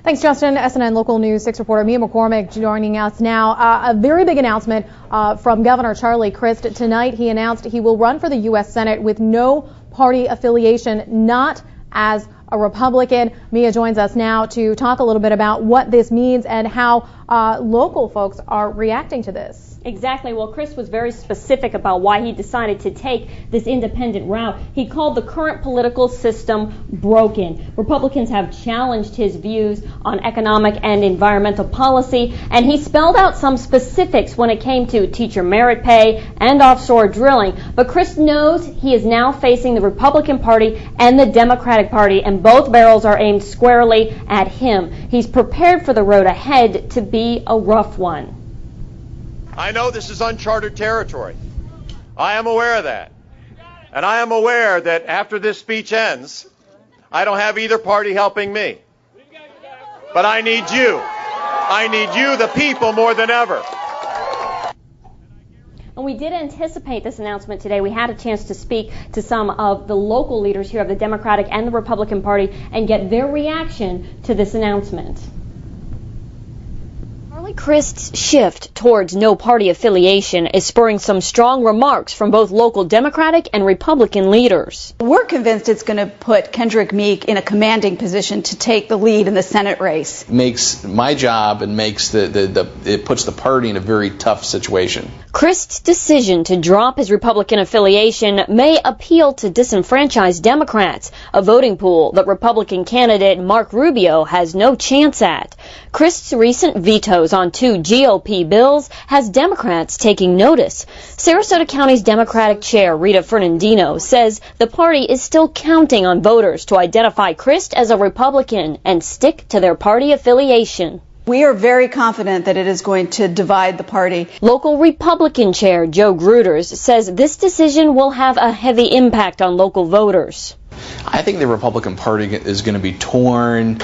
Thanks, Justin. SNN Local News 6 reporter Mia McCormick joining us now. A very big announcement from Governor Charlie Crist tonight. He announced he will run for the U.S. Senate with no party affiliation, not as a Republican. Mia joins us now to talk a little bit about what this means and how local folks are reacting to this. Exactly. Well, Crist was very specific about why he decided to take this independent route. He called the current political system broken. Republicans have challenged his views on economic and environmental policy, and he spelled out some specifics when it came to teacher merit pay and offshore drilling. But Crist knows he is now facing the Republican Party and the Democratic Party, and both barrels are aimed squarely at him. He's prepared for the road ahead to be a rough one. I know this is uncharted territory. I am aware of that. And I am aware that after this speech ends, I don't have either party helping me. But I need you. I need you, the people, more than ever. And we did anticipate this announcement today. We had a chance to speak to some of the local leaders here of the Democratic and the Republican Party and get their reaction to this announcement. Crist's shift towards no party affiliation is spurring some strong remarks from both local Democratic and Republican leaders. We're convinced it's going to put Kendrick Meek in a commanding position to take the lead in the Senate race. Makes my job and makes it puts the party in a very tough situation. Crist's decision to drop his Republican affiliation may appeal to disenfranchised Democrats, a voting pool that Republican candidate Marco Rubio has no chance at. Crist's recent vetoes on 2 GOP bills has Democrats taking notice. Sarasota County's Democratic Chair Rita Fernandino says the party is still counting on voters to identify Crist as a Republican and stick to their party affiliation. We are very confident that it is going to divide the party. Local Republican Chair Joe Gruters says this decision will have a heavy impact on local voters. I think the Republican Party is going to be torn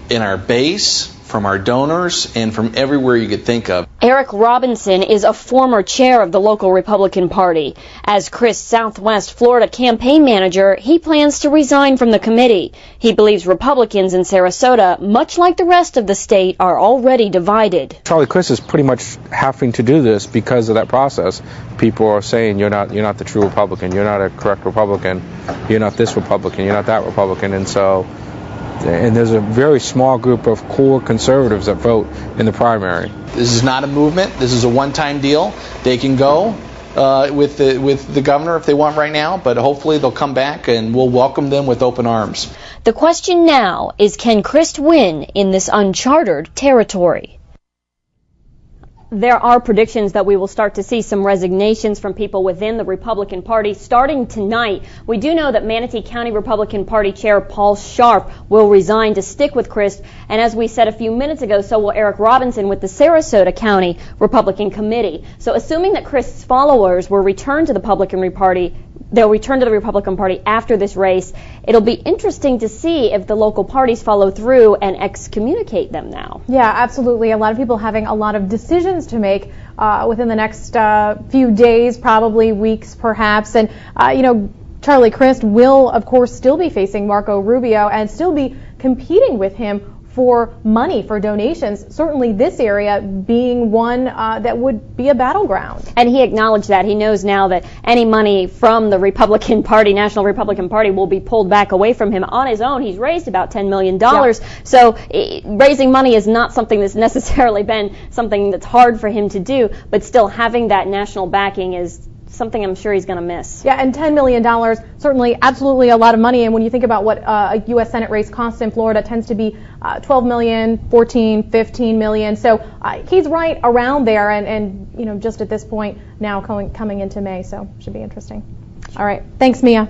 in our base, from our donors, and from everywhere you could think of. Eric Robinson is a former chair of the local Republican Party. As Crist's Southwest Florida campaign manager, he plans to resign from the committee. He believes Republicans in Sarasota, much like the rest of the state, are already divided. Charlie Crist is pretty much having to do this because of that process. People are saying you're not the true Republican, you're not a correct Republican, you're not this Republican, you're not that Republican, and there's a very small group of core conservatives that vote in the primary. This is not a movement. This is a one-time deal. They can go with the governor if they want right now, but hopefully they'll come back and we'll welcome them with open arms. The question now is, can Crist win in this uncharted territory? There are predictions that we will start to see some resignations from people within the Republican Party starting tonight. We do know that Manatee County Republican Party Chair Paul Sharp will resign to stick with Crist, and as we said a few minutes ago, so will Eric Robinson with the Sarasota County Republican Committee. So assuming that Crist's followers will return to the Republican Party, they'll return to the Republican Party after this race. It'll be interesting to see if the local parties follow through and excommunicate them now. Yeah, absolutely. A lot of people having a lot of decisions to make within the next few days, probably weeks, perhaps. And, Charlie Crist will, of course, still be facing Marco Rubio and still be competing with him for money, for donations, certainly this area being one that would be a battleground. And he acknowledged that. He knows now that any money from the Republican Party, National Republican Party, will be pulled back away from him on his own. He's raised about $10 million. Yeah. So raising money is not something that's necessarily been something that's hard for him to do, but still having that national backing is something I'm sure he's going to miss. Yeah, and $10 million, certainly absolutely a lot of money. And when you think about what a U.S. Senate race costs in Florida, it tends to be $12 million, $14, $15 million. So he's right around there and just at this point now coming into May. So should be interesting. All right. Thanks, Mia.